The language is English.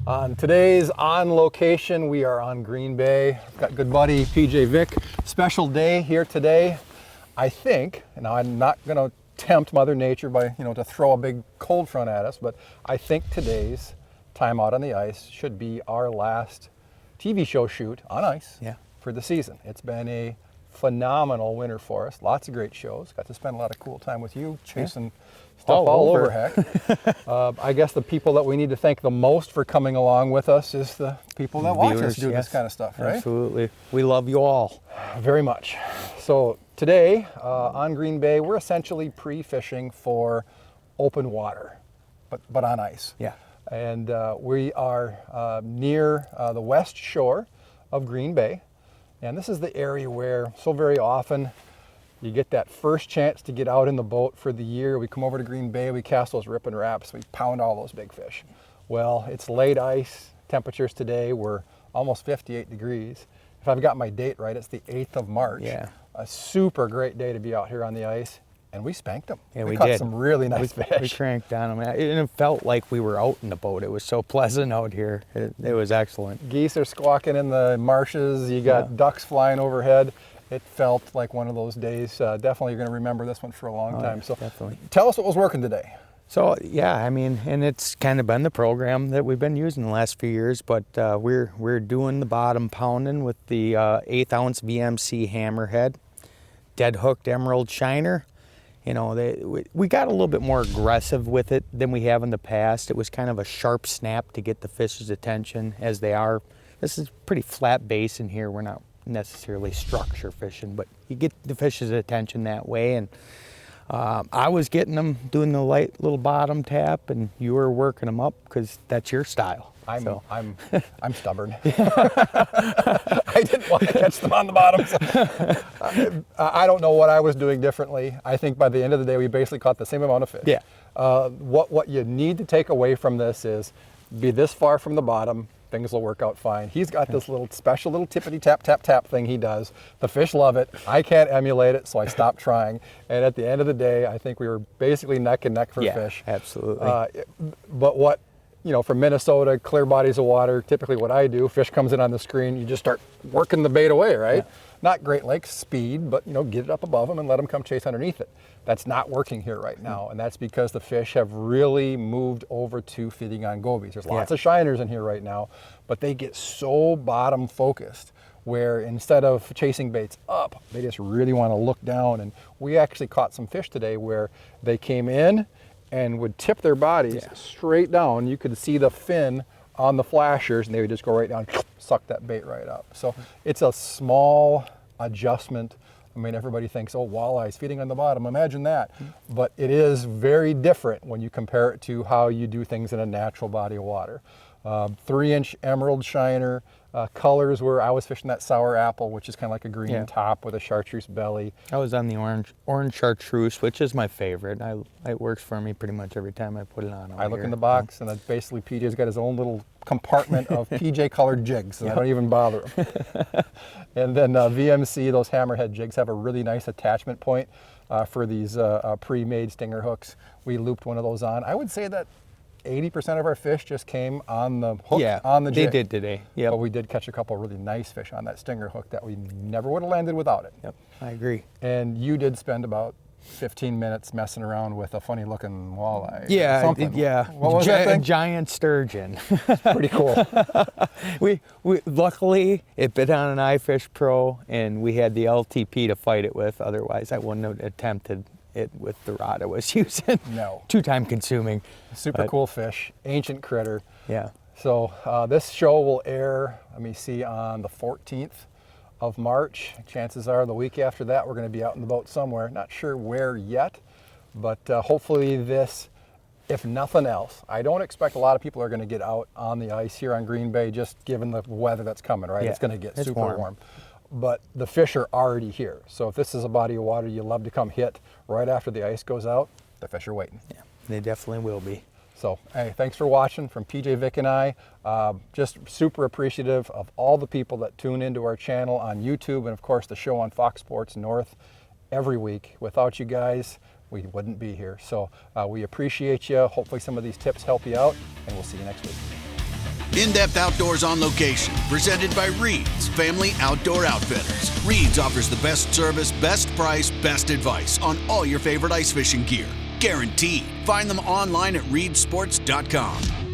On today's On Location, we are on Green Bay. I've got good buddy PJ Vick. Special day here today. I think, and I'm not going to tempt Mother Nature by, to throw a big cold front at us, but I think today's time out on the ice should be our last TV show shoot on ice for the season. It's been a phenomenal winter for us. Lots of great shows. Got to spend a lot of cool time with you chasing stuff all over heck. I guess the people that we need to thank the most for coming along with us is the people that watch us do this kind of stuff, right? Absolutely. We love you all. Very much. So today on Green Bay, we're essentially pre-fishing for open water, but on ice. Yeah. And we are near the west shore of Green Bay. And this is the area where so very often you get that first chance to get out in the boat for the year. We come over to Green Bay, we cast those rip and wraps, we pound all those big fish. Well, it's late ice. Temperatures today were almost 58 degrees. If I've got my date right, it's the 8th of March. Yeah. A super great day to be out here on the ice. And we spanked them. Yeah, we caught some really nice fish. We cranked on them. And it felt like we were out in the boat. It was so pleasant out here. It was excellent. Geese are squawking in the marshes. You got ducks flying overhead. It felt like one of those days. Definitely you're going to remember this one for a long time. So definitely. Tell us what was working today. So, yeah, I mean, and it's kind of been the program that we've been using the last few years, but we're doing the bottom pounding with the 1/8 ounce VMC hammerhead, dead hooked emerald shiner. We got a little bit more aggressive with it than we have in the past. It was kind of a sharp snap to get the fish's attention as they are. This is pretty flat basin here. We're not necessarily structure fishing, but you get the fish's attention that way. And I was getting them doing the light little bottom tap, and you were working them up because that's your style. I'm stubborn. I didn't want to catch them on the bottom. So I don't know what I was doing differently. I think by the end of the day, we basically caught the same amount of fish. Yeah. What you need to take away from this is be this far from the bottom, things will work out fine. He's got this little special little tippity tap tap tap thing he does. The fish love it. I can't emulate it, so I stopped trying. And at the end of the day, I think we were basically neck and neck for fish. Absolutely. But what, from Minnesota, clear bodies of water, typically what I do, fish comes in on the screen, you just start working the bait away, right? Yeah. Not Great Lakes speed, but get it up above them and let them come chase underneath it. That's not working here right now, and that's because the fish have really moved over to feeding on gobies. There's lots of shiners in here right now, but they get so bottom focused where instead of chasing baits up, they just really want to look down. And we actually caught some fish today where they came in and would tip their bodies straight down. You could see the fin on the flashers, and they would just go right down, suck that bait right up. So it's a small adjustment. I mean, everybody thinks, oh, walleyes feeding on the bottom, imagine that. But it is very different when you compare it to how you do things in a natural body of water. 3-inch emerald shiner. Colors were, I was fishing that sour apple, which is kind of like a green top with a chartreuse belly. I was on the orange chartreuse, which is my favorite. It works for me pretty much every time I put it on. I look in the box, and then basically PJ's got his own little compartment of PJ colored jigs, and I don't even bother him. And then VMC, those hammerhead jigs have a really nice attachment point for these pre-made stinger hooks. We looped one of those on. I would say that 80% of our fish just came on the hook on the jig. They did today. Yep. But we did catch a couple really nice fish on that stinger hook that we never would have landed without it. Yep, I agree. And you did spend about 15 minutes messing around with a funny looking walleye. Yeah, What was that thing? Giant sturgeon. Pretty cool. we luckily it bit on an iFish Pro, and we had the LTP to fight it with. Otherwise, I wouldn't have attempted it with the rod I was using. No. Too time consuming. Super cool fish, ancient critter. Yeah. So this show will air, let me see, on the 14th of March. Chances are the week after that we're going to be out in the boat somewhere. Not sure where yet, but hopefully this, if nothing else, I don't expect a lot of people are going to get out on the ice here on Green Bay just given the weather that's coming, right? Yeah, it's going to get super warm. But the fish are already here. So if this is a body of water you love to come hit right after the ice goes out, the fish are waiting. Yeah, they definitely will be. So, hey, thanks for watching from PJ Vick and I. Just super appreciative of all the people that tune into our channel on YouTube and, of course, the show on Fox Sports North every week. Without you guys, we wouldn't be here. So we appreciate you. Hopefully some of these tips help you out, and we'll see you next week. In-depth outdoors on location, presented by Reed's Family Outdoor Outfitters. Reed's offers the best service, best price, best advice on all your favorite ice fishing gear. Guaranteed. Find them online at reedsports.com.